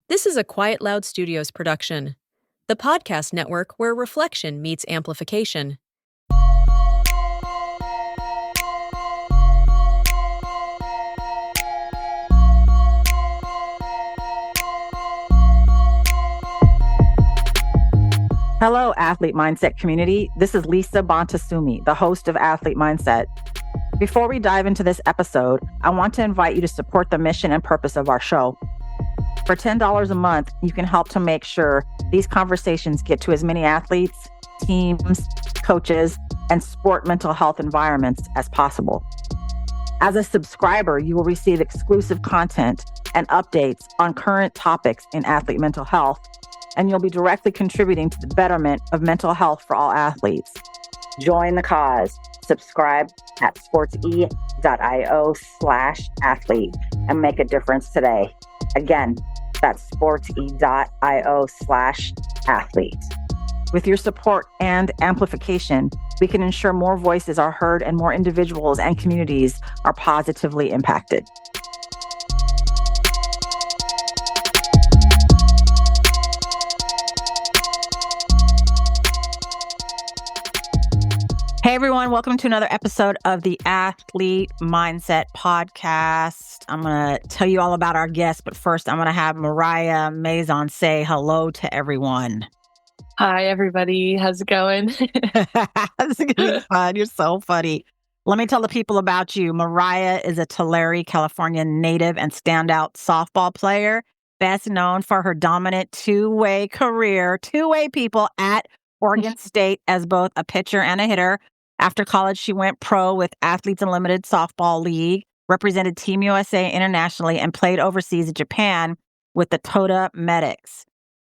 This is a Quiet Loud Studios production, the podcast network where reflection meets amplification. Hello, Athlete Mindset community. This is Lisa Bonta Sumii, the host of Athlete Mindset. Before we dive into this episode, I want to invite you to support the mission and purpose of our show. For $10 a month, you can help to make sure these conversations get to as many athletes, teams, coaches, and sport mental health environments as possible. As a subscriber, you will receive exclusive content and updates on current topics in athlete mental health, and you'll be directly contributing to the betterment of mental health for all athletes. Join the cause. Subscribe at sportse.io/athlete and make a difference today. Again, that's sportse.io/athlete. With your support and amplification, we can ensure more voices are heard and more individuals and communities are positively impacted. Hey everyone, welcome to another episode of the Athlete Mindset Podcast. I'm going to tell you all about our guest, but first I'm going to have Mariah Mazon say hello to everyone. Hi everybody, how's it going? This is going to be fun. You're so funny. Let me tell the people about you. Mariah is a Tulare, California native and standout softball player, best known for her dominant two-way career, two-way people at Oregon State as both a pitcher and a hitter. After college, she went pro with Athletes Unlimited Softball League, represented Team USA internationally, and played overseas in Japan with the Toda Medics.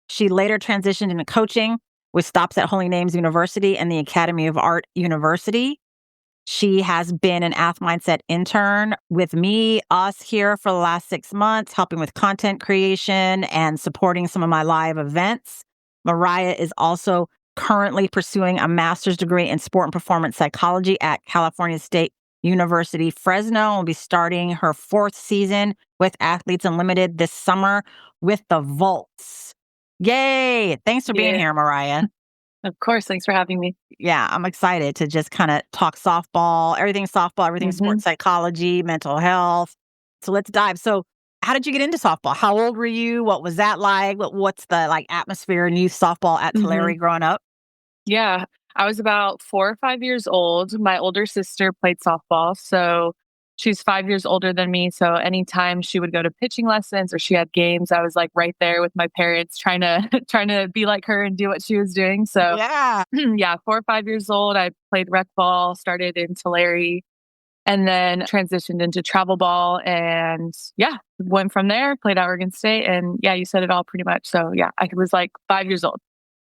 She later transitioned into coaching with stops at Holy Names University and the Academy of Art University. She has been an Ath Mindset intern with us here for the last 6 months, helping with content creation and supporting some of my live events. Mariah is also currently pursuing a master's degree in sport and performance psychology at California State University, Fresno. Will be starting her 4th season with Athletes Unlimited this summer with the Volts. Yay! Thanks for being here, Mariah. Of course. Thanks for having me. Yeah, I'm excited to just kind of talk softball, everything sports psychology, mental health. So let's dive. So how did you get into softball? How old were you? What was that like? What's the atmosphere in youth softball at Tulare growing up? Yeah, I was about 4 or 5 years old. My older sister played softball, so she's 5 years older than me. So anytime she would go to pitching lessons or she had games, I was right there with my parents trying to be like her and do what she was doing. So yeah, 4 or 5 years old, I played rec ball, started in Tulare, and then transitioned into travel ball, and went from there, played at Oregon State, and you said it all pretty much. So I was 5 years old.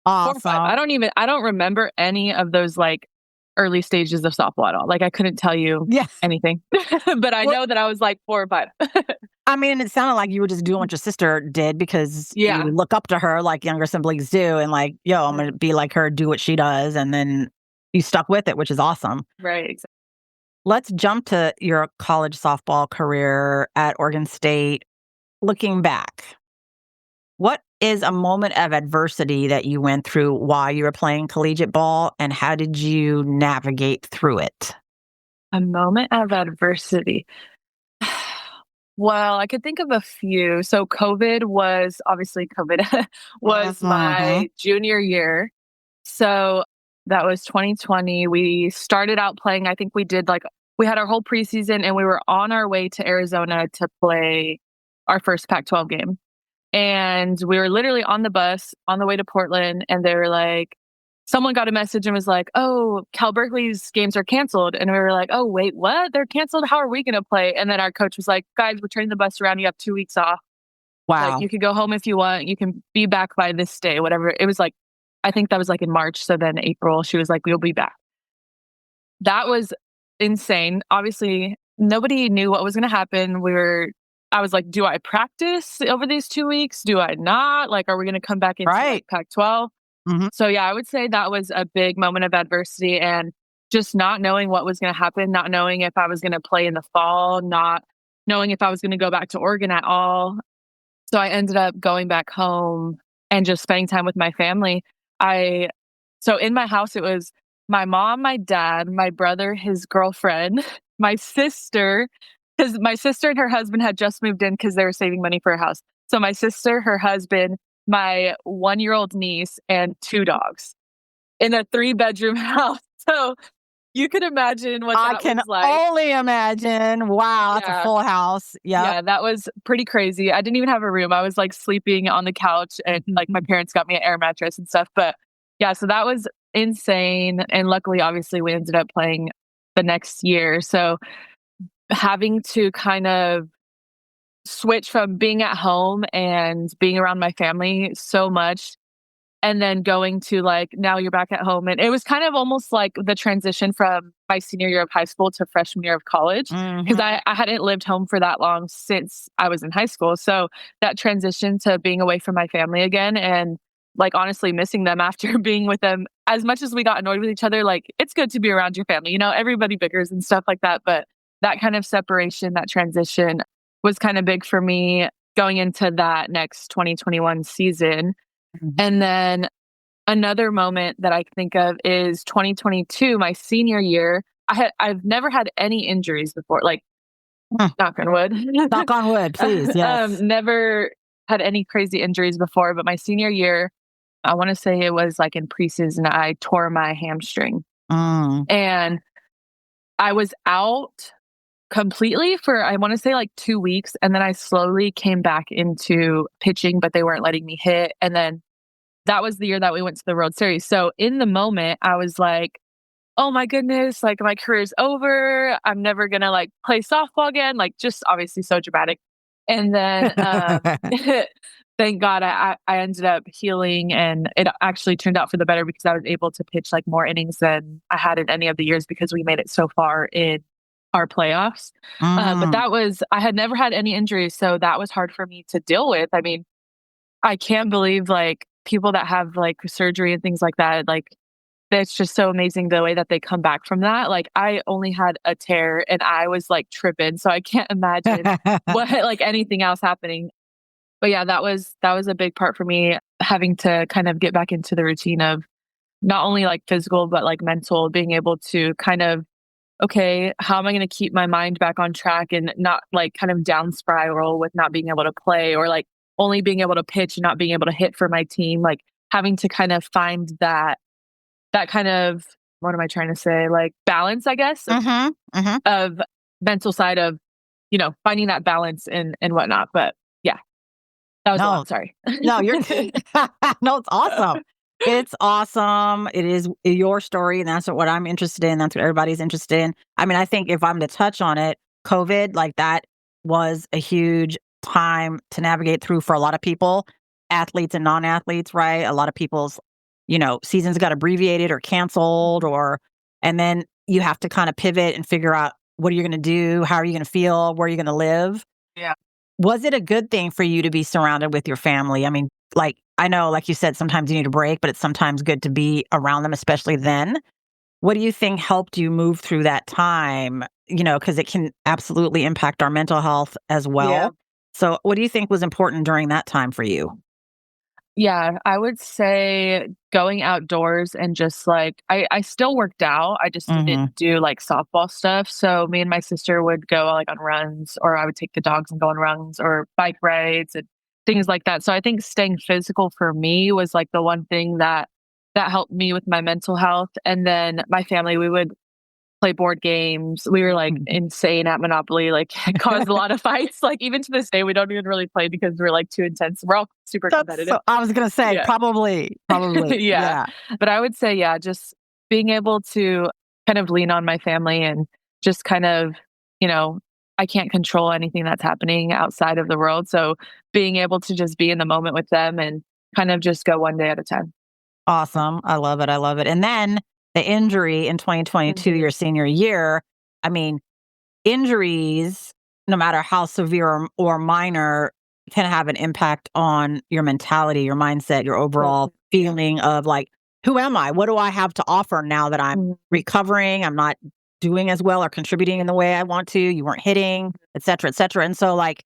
Awesome. 4 or 5. I don't remember any of those early stages of softball at all. I couldn't tell you anything, but I know that I was 4 or 5. I mean, it sounded like you were just doing what your sister did because you look up to her like younger siblings do, and I'm going to be like her, do what she does, and then you stuck with it, which is awesome. Right. Exactly. Let's jump to your college softball career at Oregon State. Looking back, what is a moment of adversity that you went through while you were playing collegiate ball, and how did you navigate through it? A moment of adversity. Well, I could think of a few. So COVID was my junior year. So that was 2020. We started out playing, I think we did we had our whole preseason and we were on our way to Arizona to play our first Pac-12 game. And we were literally on the bus on the way to Portland, and they were someone got a message and was oh, Cal Berkeley's games are canceled. And we were oh, wait, what? They're canceled? How are we going to play? And then our coach was guys, we're turning the bus around. You have 2 weeks off. Wow. You could go home if you want. You can be back by this day, whatever. It was I think that was in March. So then April, she was we'll be back. That was insane. Obviously, nobody knew what was going to happen. I was do I practice over these 2 weeks? Do I not? Are we going to come back into Pac-12? So I would say that was a big moment of adversity, and just not knowing what was going to happen, not knowing if I was going to play in the fall, not knowing if I was going to go back to Oregon at all. So I ended up going back home and just spending time with my family. So in my house, it was my mom, my dad, my brother, his girlfriend, my sister, because my sister and her husband had just moved in because they were saving money for a house. So my sister, her husband, my 1-year-old niece, and 2 dogs in a 3-bedroom house. So you could imagine what I that can was like. only imagine. Wow, that's a Yeah. full house. Yep. Yeah, that was pretty crazy. I didn't even have a room. I was like sleeping on the couch and like my parents got me an air mattress and stuff. But yeah, so that was insane. And luckily, obviously, we ended up playing the next year. So having to kind of switch from being at home and being around my family so much and then going to like now you're back at home, and it was kind of almost like the transition from my senior year of high school to freshman year of college because Mhm. I hadn't lived home for that long since I was in high school. So that transition to being away from my family again and like honestly missing them after being with them, as much as we got annoyed with each other, like it's good to be around your family, everybody bickers and stuff like that, but that kind of separation, that transition was kind of big for me going into that next 2021 season. Mhm. And then another moment that I think of is 2022, my senior year. I've never had any injuries before, like Mm. knock on wood. Knock on wood, please. Yes. Never had any crazy injuries before, but my senior year, I want to say it was like in preseason, I tore my hamstring Mm. and I was out completely for I want to say like 2 weeks, and then I slowly came back into pitching, but they weren't letting me hit, and then that was the year that we went to the World Series. So in the moment, I was like, "Oh my goodness, like my career's over. I'm never gonna like play softball again." Like just obviously so dramatic. And then thank God I ended up healing and it actually turned out for the better because I was able to pitch like more innings than I had in any of the years because we made it so far in our playoffs. But Mm. I had never had any injuries, so that was hard for me to deal with. I mean, I can't believe like people that have like surgery and things like that, like it's just so amazing the way that they come back from that. Like I only had a tear and I was like tripping, so I can't imagine what like anything else happening. But yeah, that was a big part for me having to kind of get back into the routine of not only like physical but like mental, being able to kind of okay, how am I going to keep my mind back on track and not like kind of down spiral with not being able to play or like only being able to pitch and not being able to hit for my team, like having to kind of find that kind of what am I trying to say? Like balance, I guess, Mhm. Mhm. of mental side of, finding that balance and whatnot. But yeah, that was a No, lot. Sorry. no, you're no, it's awesome. It's awesome. It is your story, and that's what I'm interested in. That's what everybody's interested in. I mean, I think if I'm to touch on it, COVID, like that was a huge time to navigate through for a lot of people, athletes and non-athletes, right? A lot of people's, seasons got abbreviated or canceled, and then you have to kind of pivot and figure out what are you going to do? How are you going to feel? Where are you going to live? Yeah. Was it a good thing for you to be surrounded with your family? I mean, like, I know, like you said, sometimes you need a break, but it's sometimes good to be around them, especially then. What do you think helped you move through that time? Because it can absolutely impact our mental health as Yeah. well. So, what do you think was important during that time for you? Yeah, I would say going outdoors and just like I still worked out. I just Hmm. didn't do like softball stuff. So me and my sister would go like on runs or I would take the dogs and go on runs or bike rides and things like that. So I think staying physical for me was like the one thing that helped me with my mental health. And then my family, we would play board games. We were like insane at Monopoly, like it caused a lot of fights. Like even to this day, we don't even really play because we're like too intense. We're all super That's competitive. so, I was going to say, Yeah. probably. Yeah. Yeah. But I would say, yeah, just being able to kind of lean on my family and just kind of, you know, I can't control anything that's happening outside of the world. So being able to just be in the moment with them and kind of just go one day at a time. Awesome. I love it. I love it. And then the injury in 2022, Mhm. your senior year, I mean, injuries, no matter how severe or minor, can have an impact on your mentality, your mindset, your overall feeling of like, who am I? What do I have to offer now that I'm Mhm. recovering? I'm not doing as well or contributing in the way I want to. You weren't hitting, et cetera, et cetera. And so, like,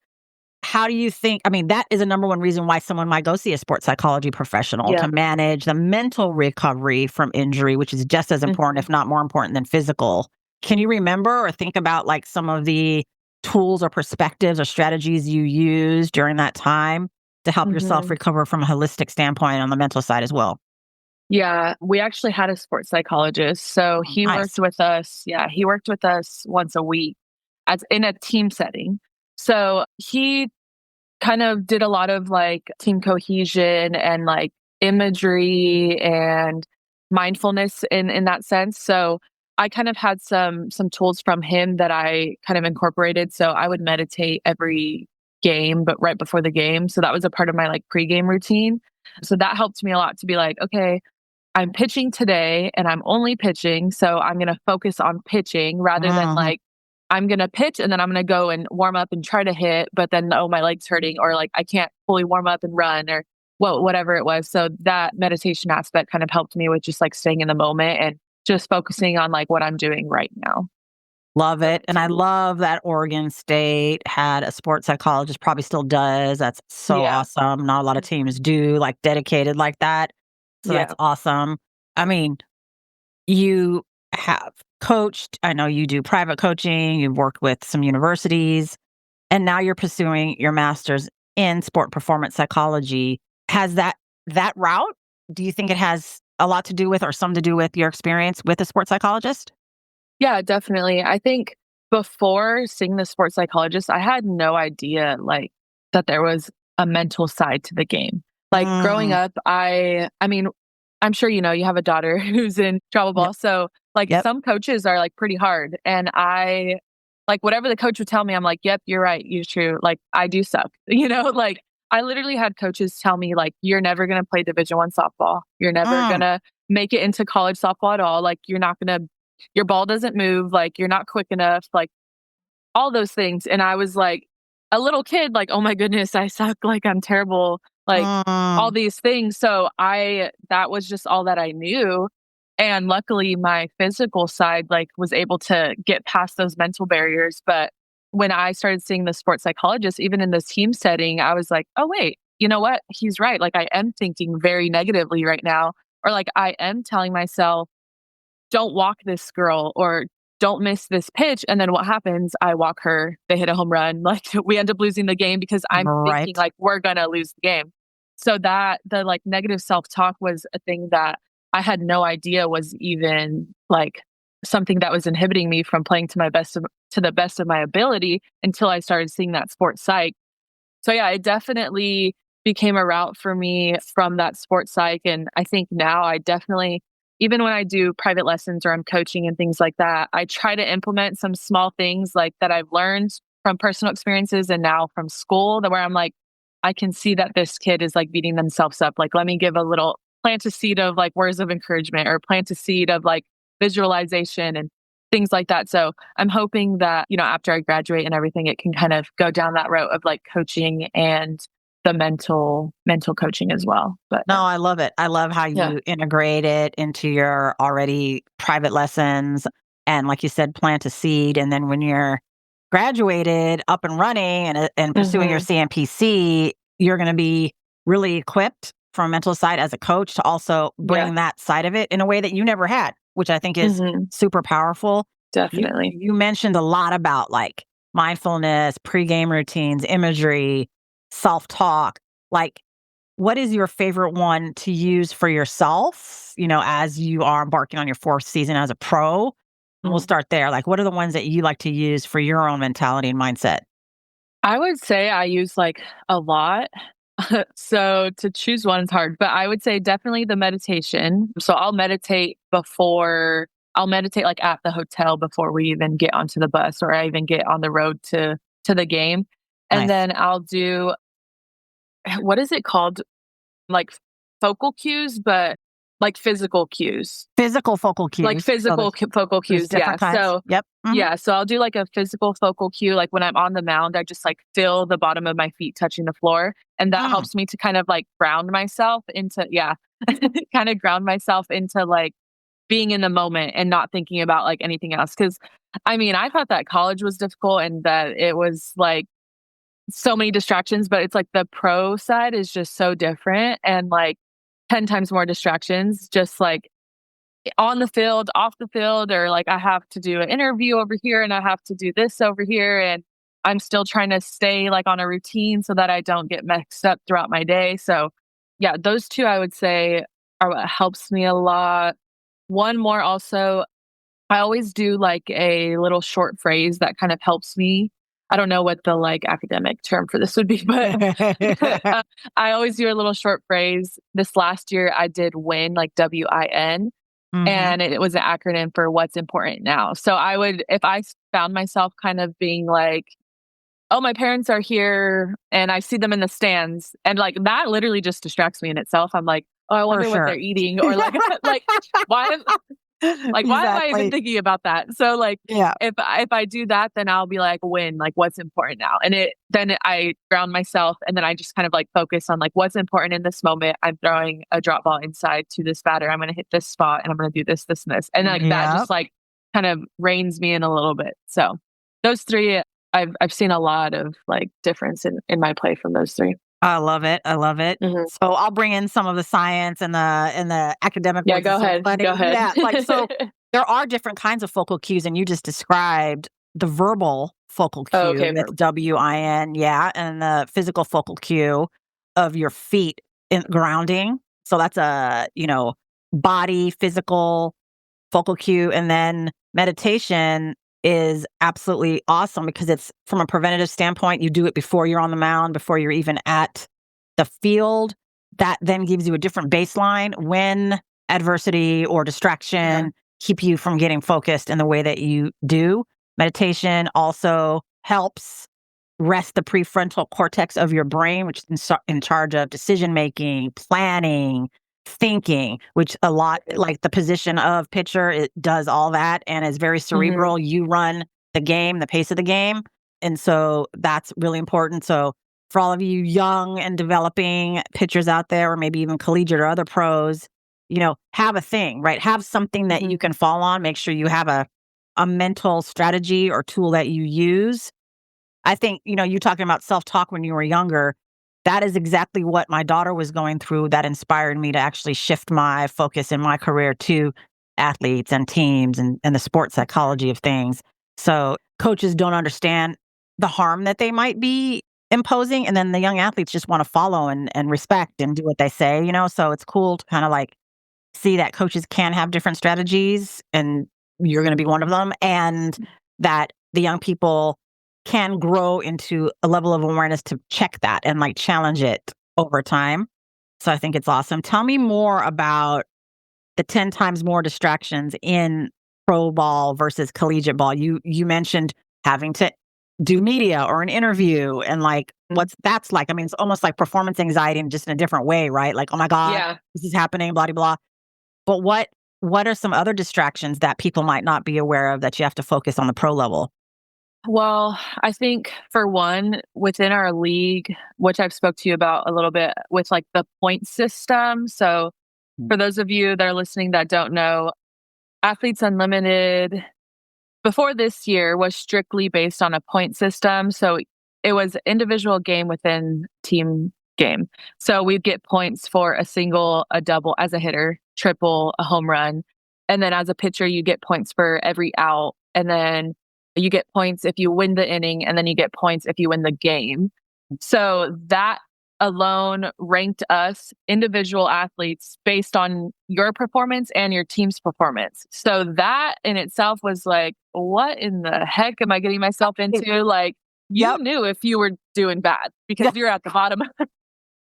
how do you think, I mean, that is a number one reason why someone might go see a sports psychology professional Yeah. to manage the mental recovery from injury, which is just as important, if not more important than physical. Can you remember or think about like some of the tools or perspectives or strategies you used during that time to help yourself Mhm. recover from a holistic standpoint on the mental side as well? Yeah, we actually had a sports psychologist. So Oh, he nice. worked with us. Yeah, he worked with us once a week as in a team setting. So he kind of did a lot of like team cohesion and like imagery and mindfulness in that sense. So I kind of had some tools from him that I kind of incorporated. So I would meditate every game, but right before the game. So that was a part of my like pregame routine. So that helped me a lot to be like, okay, I'm pitching today and I'm only pitching. So I'm going to focus on pitching rather than Mhm. like, I'm going to pitch and then I'm going to go and warm up and try to hit, but then, oh, my leg's hurting or like I can't fully warm up and run or whatever it was. So that meditation aspect kind of helped me with just like staying in the moment and just focusing on like what I'm doing right now. Love it. And I love that Oregon State had a sports psychologist, probably still does. That's so Yeah. awesome. Not a lot of teams do, like dedicated like that. So that's Yeah. awesome. I mean, you have coached, I know you do private coaching, you've worked with some universities, and now you're pursuing your master's in sport performance psychology. Has that route, do you think it has a lot to do with or some to do with your experience with a sports psychologist? Yeah, definitely. I think before seeing the sports psychologist, I had no idea like that there was a mental side to the game. Like growing Mm, up, I mean, I'm sure you know you have a daughter who's in travel yep, ball. So like yep. some coaches are like pretty hard and I like whatever the coach would tell me, I'm like, "Yep, you're right. You're true. Like I do suck." Like I literally had coaches tell me like you're never going to play Division 1 softball. You're never going Mm, to make it into college softball at all. Like you're not going to your ball doesn't move, like you're not quick enough, like all those things. And I was like a little kid, like, oh my goodness, I suck, like I'm terrible, like all mm, these things. So that was just all that I knew. And luckily my physical side like was able to get past those mental barriers. But when I started seeing the sports psychologist, even in this team setting, I was like, oh wait, you know what? He's right. Like I am thinking very negatively right now. Or like I am telling myself, don't walk this girl or don't miss this pitch. And then what happens? I walk her, they hit a home run. Like we end up losing the game because I'm thinking right. like we're gonna lose the game. So that the like negative self-talk was a thing that I had no idea was even like something that was inhibiting me from playing to the best of my ability until I started seeing that sports psych. So yeah, it definitely became a route for me from that sports psych. And I think now I definitely, even when I do private lessons or I'm coaching and things like that, I try to implement some small things like that I've learned from personal experiences and now from school that where I'm like, I can see that this kid is like beating themselves up. Like, let me give a little plant a seed of like words of encouragement or plant a seed of like visualization and things like that. So I'm hoping that, after I graduate and everything, it can kind of go down that route of like coaching and the mental coaching as well. But No, I love it. I love how yeah. you integrate it into your already private lessons. And like you said, plant a seed. And then when you're graduated, up and running and pursuing your Hmm. CMPC, you're going to be really equipped from a mental side as a coach to also Yeah. bring that side of it in a way that you never had, which I think is Hmm. super powerful. You, Definitely. you mentioned a lot about like mindfulness, pregame routines, imagery, self talk. Like, what is your favorite one to use for yourself, as you are embarking on your fourth season as a pro? And we'll Mm. start there. Like, what are the ones that you like to use for your own mentality and mindset? I would say I use like a lot. So to choose one is hard, but I would say definitely the meditation. So I'll meditate like at the hotel before we even get onto the bus or I even get on the road to the game. And Nice. then I'll do what is it called? Like focal cues, but like physical cues. Physical focal Like cues. So physical focal there's cues, yeah. different kinds. Yep. Yeah, so I'll do like a physical focal cue, like when I'm on the mound, I just like feel the bottom of my feet touching the floor, and that Mm, helps me to kind of like ground myself into yeah, kind of ground myself into like being in the moment and not thinking about like anything else. Because I mean, I thought that college was difficult and that it was like so many distractions, but it's like the pro side is just so different and like 10 times more distractions, just like on the field, off the field, or like I have to do an interview over here and I have to do this over here. And I'm still trying to stay like on a routine so that I don't get mixed up throughout my day. So yeah, those two I would say are what helps me a lot. One more also, I always do like a little short phrase that kind of helps me. I don't know what the like academic term for this would be, but I always do a little short phrase. This last year I did WIN, like WIN, Mhm. and it was an acronym for what's important now. So I would, if I found myself kind of being like, oh, my parents are here and I see them in the stands, and like that literally just distracts me in itself. I'm like, oh, I For wonder what they're sure. eating, or like, like why why am I even Exactly. thinking about that? So like Yeah. if I do that, then I'll be like, win, like what's important now. And I ground myself, and then I just kind of like focus on like what's important in this moment. I'm throwing a drop ball inside to this batter. I'm gonna hit this spot and I'm gonna do this, this, and this. And like that Yep. just like kind of reins me in a little bit. So those three I've seen a lot of like difference in my play from those three. I love it. I love it. Mhm. So I'll bring in some of the science and the academic, Yeah, which is go so ahead. funny. Go ahead. Yeah, like so there are different kinds of focal cues, and you just described the verbal focal Oh, cue okay, with WIN, yeah, and the physical focal cue of your feet in grounding. So that's a, body physical focal cue. And then meditation is absolutely awesome because it's from a preventative standpoint. You do it before you're on the mound, before you're even at the field. That then gives you a different baseline when adversity or Yeah. distraction keep you from getting focused in the way that you do. Meditation also helps rest the prefrontal cortex of your brain, which is in charge of decision making, planning, thinking, which a lot like the position of pitcher, it does all that and is very Mhm. cerebral. You run the game, the pace of the game. And so that's really important. So for all of you young and developing pitchers out there, or maybe even collegiate or other pros, have a thing, right? Have something that you Mhm. can fall on. Make sure you have a mental strategy or tool that you use. I think, you talking about self-talk when you were younger, that is exactly what my daughter was going through that inspired me to actually shift my focus in my career to athletes and teams and the sports psychology of things. So coaches don't understand the harm that they might be imposing. And then the young athletes just want to follow and respect and do what they say. So it's cool to kind of like see that coaches can have different strategies and you're going to be one of them. And that the young people can grow into a level of awareness to check that and like challenge it over time. So I think it's awesome. Tell me more about the 10 times more distractions in pro ball versus collegiate ball. You mentioned having to do media or an interview and like Mhm. what's that's like. I mean, it's almost like performance anxiety and just in a different way, right? Like, oh my God, Yeah. this is happening, blah, blah, blah. But what are some other distractions that people might not be aware of that you have to focus on the pro level? Well, I think for one, within our league, which I've spoke to you about a little bit with like the point system. So Mm. for those of you that are listening that don't know, Athletes Unlimited before this year was strictly based on a point system. So it was individual game within team game. So we'd get points for a single, a double as a hitter, triple, a home run. And then as a pitcher, you get points for every out. And then you get points if you win the inning, and then you get points if you win the game. So that alone ranked us individual athletes based on your performance and your team's performance. So that in itself was like, what in the heck am I getting myself into? Like, you Yep. knew if you were doing bad because you're at the bottom.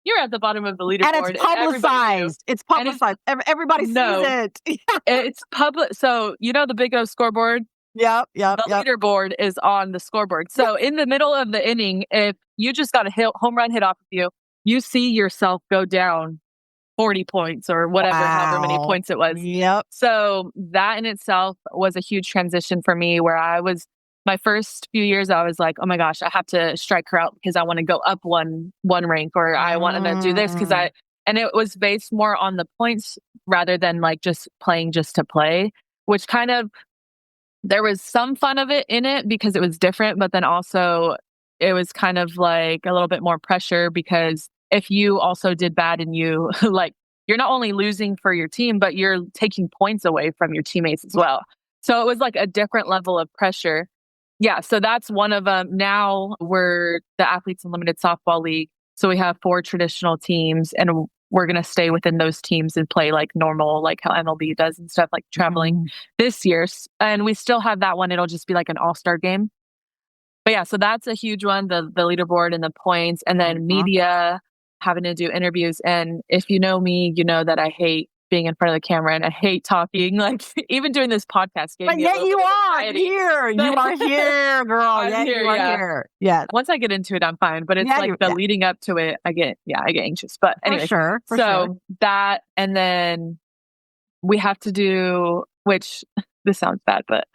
You're at the bottom of the And it's leaderboard, and everybody knew. publicized. It's And it's publicized. Everybody sees no, it. it's public. So the Big O scoreboard. Yep, yep, The yep. leaderboard is on the scoreboard. Yep. So in the middle of the inning, if you just got a home run hit off of you, you see yourself go down 40 points or whatever, however many Wow. points it was. Yep. So that in itself was a huge transition for me where my first few years, I was like, oh my gosh, I have to strike her out because I want to go up one rank, or I want to do this Mm. and it was based more on the points rather than like just playing just to play, which kind of, there was some fun of it in it because it was different, but then also it was kind of like a little bit more pressure because if you also did bad and you like, you're not only losing for your team, but you're taking points away from your teammates as well. So it was like a different level of pressure. Yeah, so that's one of them. Now we're the Athletes Unlimited Softball League. So we have 4 traditional teams and we're going to stay within those teams and play like normal, like how MLB does and stuff, like traveling this year. And we still have that one. It'll just be like an all-star game. But yeah, so that's a huge one, the leaderboard and the points, and then media, having to do interviews. And if you know me, you know that I hate being in front of the camera and I hate talking. Like even doing this podcast gave But me a yet little you bit of are anxiety. here. You are here, girl. I'm Yet here, you are yeah. here. Yeah. Once I get into it, I'm fine. But it's Yeah, like the leading up to it, I get anxious. But anyway, For sure. so that, and then we have to do, which this sounds bad, but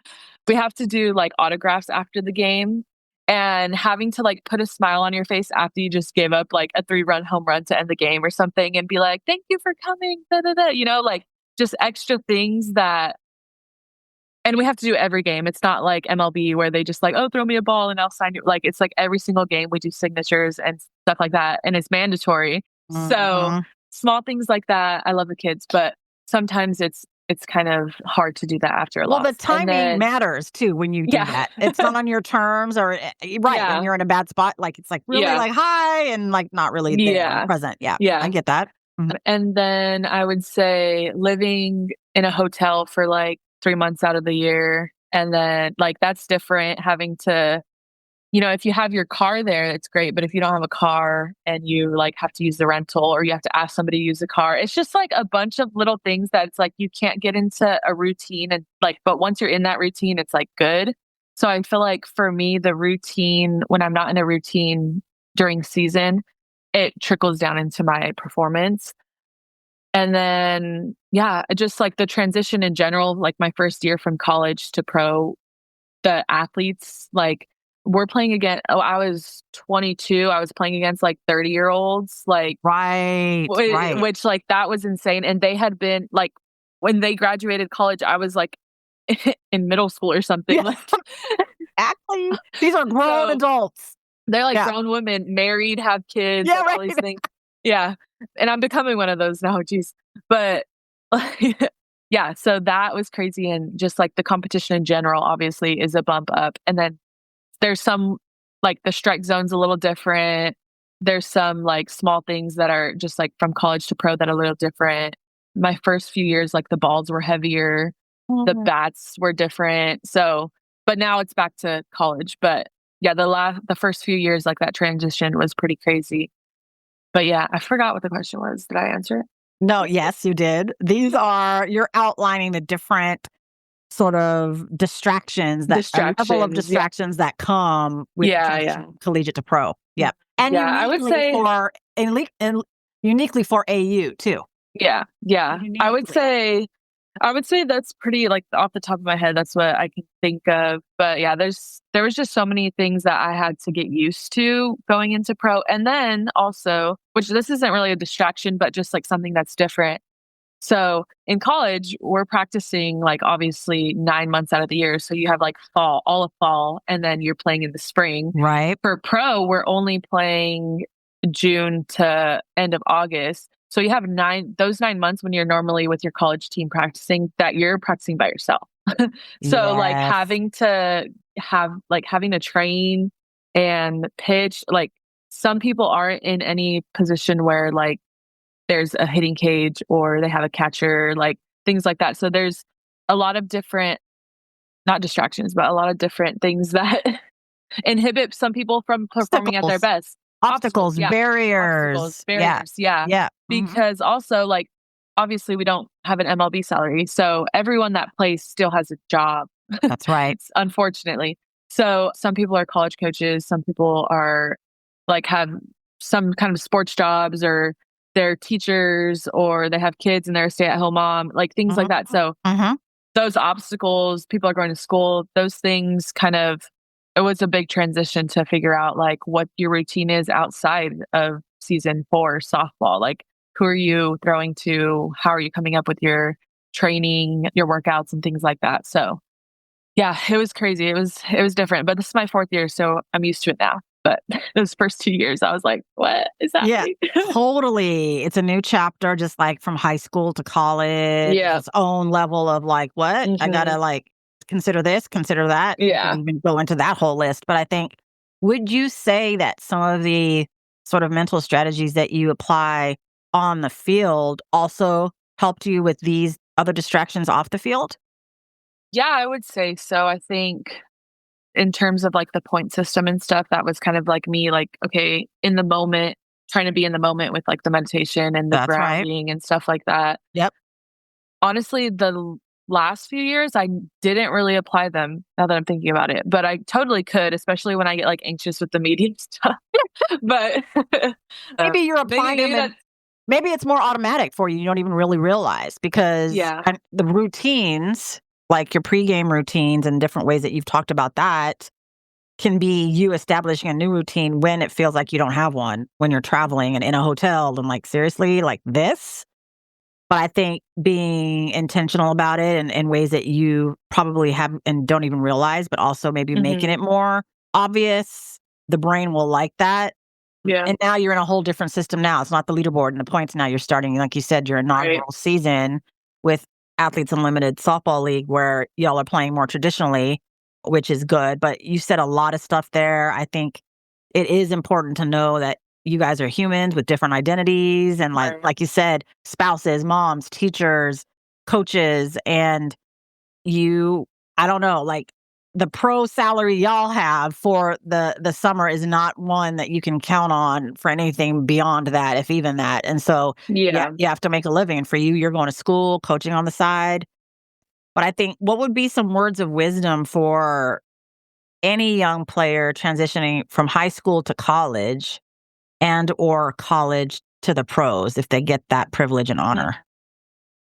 we have to do like autographs after the game. And having to like put a smile on your face after you just gave up like a 3-run home run to end the game or something and be like, thank you for coming, da, da, da. You know, like just extra things that, and we have to do every game. It's not like MLB where they just like, oh, throw me a ball and I'll sign you. Like it's like every single game we do signatures and stuff like that. And it's mandatory. So small things like that. I love the kids, but sometimes it's kind of hard to do that after a loss. Well, the timing matters too when you do that. It's not on your terms or and you're in a bad spot. Like it's like really like hi and like not really there, present. Yeah. I get that. And then I would say living in a hotel for like 3 months out of the year. And then like that's different having to, you know, if you have your car there, it's great. But if you don't have a car and you like have to use the rental or you have to ask somebody to use the car, it's just like a bunch of little things that it's like you can't get into a routine and like, but once you're in that routine, it's like good. So I feel like for me, the routine, when I'm not in a routine during season, it trickles down into my performance. And then, just like the transition in general, like my first year from college to pro, the athletes, like we're playing against, I was 22. I was playing against like 30-year-olds, like, which like that was insane. And they had been like, when they graduated college, I was like in middle school or something. Yeah. Like, exactly. These are grown adults. They're like grown women, married, have kids, all these things. Yeah. And I'm becoming one of those now. Geez. But so that was crazy. And just like the competition in general, obviously, is a bump up. And then there's some like the strike zone's a little different. There's some like small things that are just like from college to pro that are a little different. My first few years, like the balls were heavier, the bats were different. So, but now it's back to college. But yeah, the first few years, like that transition was pretty crazy. But yeah, I forgot what the question was. Did I answer it? No, yes, you did. You're outlining the different sort of distractions that come with collegiate to pro. Yeah. And I would say uniquely for AU too. Yeah. I would say that's pretty like off the top of my head. That's what I can think of. But yeah, there was just so many things that I had to get used to going into pro. And then also, which this isn't really a distraction, but just like something that's different. So in college, we're practicing like obviously 9 months out of the year. So you have like all of fall, and then you're playing in the spring. Right. For pro, we're only playing June to end of August. So you have 9 months when you're normally with your college team practicing, that you're practicing by yourself. So like having to train and pitch, like some people aren't in any position where like there's a hitting cage or they have a catcher, like things like that. So there's a lot of different, not distractions, but a lot of different things that inhibit some people from performing at their best. Obstacles, barriers. Yeah. Because also, like, obviously, we don't have an MLB salary. So everyone that plays still has a job. That's right. Unfortunately. So some people are college coaches. Some people are like have some kind of sports jobs, or they're teachers, or they have kids and they're a stay-at-home mom, like things like that. So those obstacles, people are going to school, those things it was a big transition to figure out like what your routine is outside of season 4 softball. Like, who are you throwing to? How are you coming up with your training, your workouts and things like that? So yeah, it was crazy. It was different, but this is my 4th year, so I'm used to it now. But those first 2 years, I was like, what is Yeah, happening? totally. It's a new chapter, just like from high school to college. It's Yeah. its own level of like, what? I hmm gotta like consider this, consider that. You could Yeah. even go into that whole list. But I think, would you say that some of the sort of mental strategies that you apply on the field also helped you with these other distractions off the field? Yeah, I would say so. I think in terms of like the point system and stuff, that was kind of like me, like, okay, in the moment, trying to be in the moment with like the meditation and the That's right. grounding and stuff like that. Yep. Honestly, last few years, I didn't really apply them now that I'm thinking about it, but I totally could, especially when I get like anxious with the media stuff. But Maybe you're maybe, applying them maybe and that's, maybe it's more automatic for you. You don't even really realize because yeah, the routines, like your pregame routines and different ways that you've talked about that, can be you establishing a new routine when it feels like you don't have one when you're traveling and in a hotel. And like, seriously, like this? But I think being intentional about it and in ways that you probably have and don't even realize, but also maybe making hmm it more obvious, the brain will like that. yeah, And now you're in a whole different system now. It's not the leaderboard and the points now. You're starting, like you said, your right, inaugural season with Athletes Unlimited Softball League, where y'all are playing more traditionally, which is good. But you said a lot of stuff there. I think it is important to know that you guys are humans with different identities and right, like you said, spouses, moms, teachers, coaches, and you I don't know, like the pro salary y'all have for the summer is not one that you can count on for anything beyond that, if even that. And so, yeah, yeah. you have to make a living. And for you, you're going to school, coaching on the side. But I think what would be some words of wisdom for any young player transitioning from high school to college and or college to the pros if they get that privilege and Mhm. honor?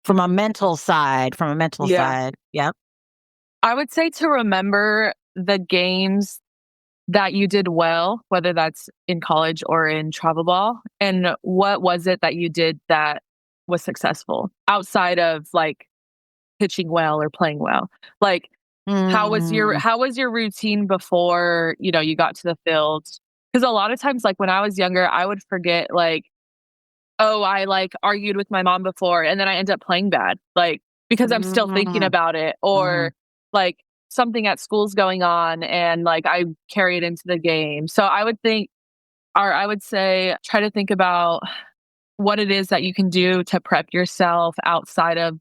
From a mental Yeah. side. Yep. I would say to remember the games that you did well, whether that's in college or in travel ball, and what was it that you did that was successful outside of like pitching well or playing well? Like Mm, how was your routine before, you got to the field? Because a lot of times, like when I was younger, I would forget like, oh, I like argued with my mom before and then I end up playing bad. Like because I'm still thinking mm, about it, or mhm. like something at school's going on and like I carry it into the game. So I would say try to think about what it is that you can do to prep yourself outside of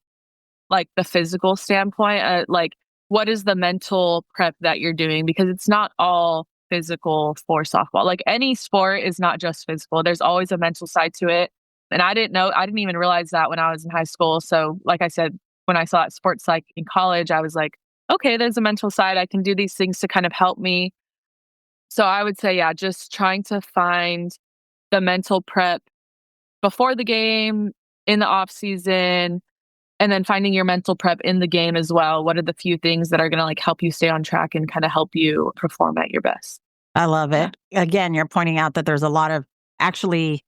like the physical standpoint. Like what is the mental prep that you're doing? Because it's not all physical for softball. Like any sport is not just physical. There's always a mental side to it. And I didn't even realize that when I was in high school. So like I said, when I saw it sports like in college, I was like, okay, there's a mental side. I can do these things to kind of help me. So I would say, yeah, just trying to find the mental prep before the game, in the off season, and then finding your mental prep in the game as well. What are the few things that are going to like help you stay on track and kind of help you perform at your best? I love Yeah. it. Again, you're pointing out that there's a lot of actually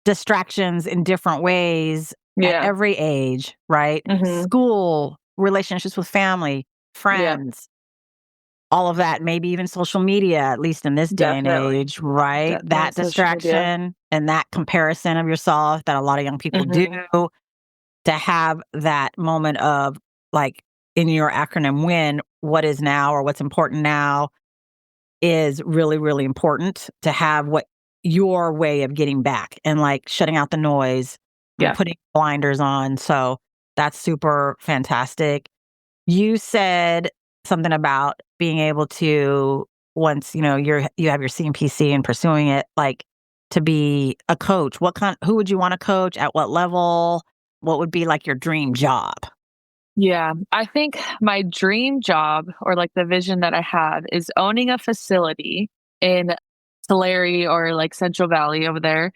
distractions in different ways at Yeah. every age, right? hmm School, relationships with family, Yeah. friends, all of that, maybe even social media, at least in this day and Definitely. age, right? Definitely That social media. distraction and that comparison of yourself that a lot of young people do, hmm to have that moment of like in your acronym WIN, what is now or what's important now is really, really important to have what your way of getting back and like shutting out the noise and Yeah. putting blinders on. So that's super fantastic. You said something about being able to, once you have your CMPC and pursuing it, like to be a coach. Who would you want to coach at what level? What would be like your dream job? Yeah. I think my dream job or like the vision that I have is owning a facility in Tulare or like Central Valley over there,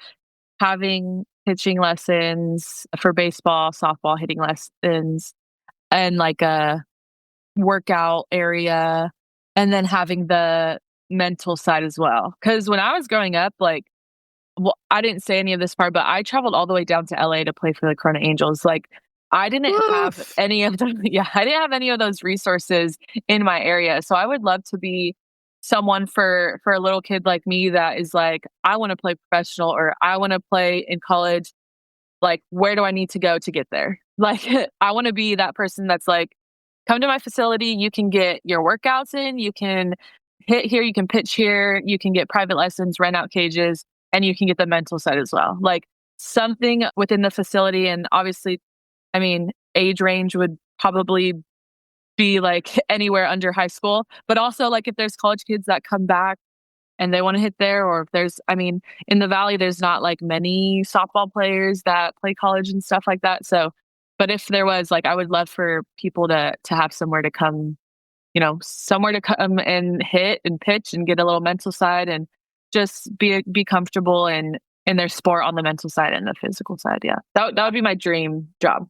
having pitching lessons for baseball, softball, hitting lessons, and like a workout area, and then having the mental side as well. Because when I was growing up, like, well, I didn't say any of this part, but I traveled all the way down to LA to play for the Corona Angels. Like, I didn't have Oof. any of the, yeah, I didn't have any of those resources in my area. So I would love to be someone for a little kid like me that is like, I want to play professional or I want to play in college. Like, where do I need to go to get there? Like, I want to be that person that's like, come to my facility. You can get your workouts in. You can hit here. You can pitch here. You can get private lessons, rent out cages, and you can get the mental side as well. Like something within the facility. And obviously, I mean, age range would probably be like anywhere under high school, but also like if there's college kids that come back and they want to hit there, or if there's, I mean, in the Valley, there's not like many softball players that play college and stuff like that. So, but if there was, like, I would love for people to have somewhere to come, somewhere to come and hit and pitch and get a little mental side and just be comfortable in their sport on the mental side and the physical side. Yeah, that would be my dream job.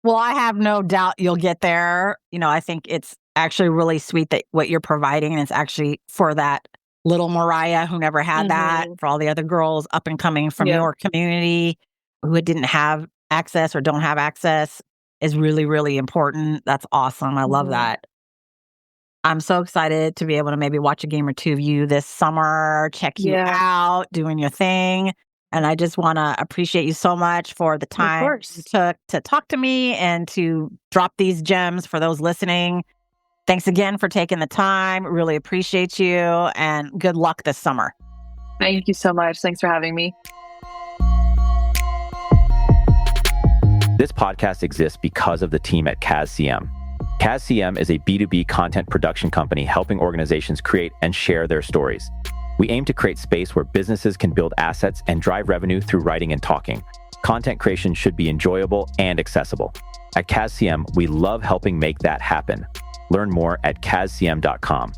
Well, I have no doubt you'll get there. I think it's actually really sweet that what you're providing, and it's actually for that little Mariah who never had that, for all the other girls up and coming from your community who didn't have access or don't have access is really, really important. That's awesome. I love that. I'm so excited to be able to maybe watch a game or two of you this summer, check you out, doing your thing. And I just want to appreciate you so much for the time you took to talk to me and to drop these gems for those listening. Thanks again for taking the time. Really appreciate you, and good luck this summer. Thank you so much. Thanks for having me. This podcast exists because of the team at CASCM. CASCM is a B2B content production company helping organizations create and share their stories. We aim to create space where businesses can build assets and drive revenue through writing and talking. Content creation should be enjoyable and accessible. At CASCM, we love helping make that happen. Learn more at cascm.com.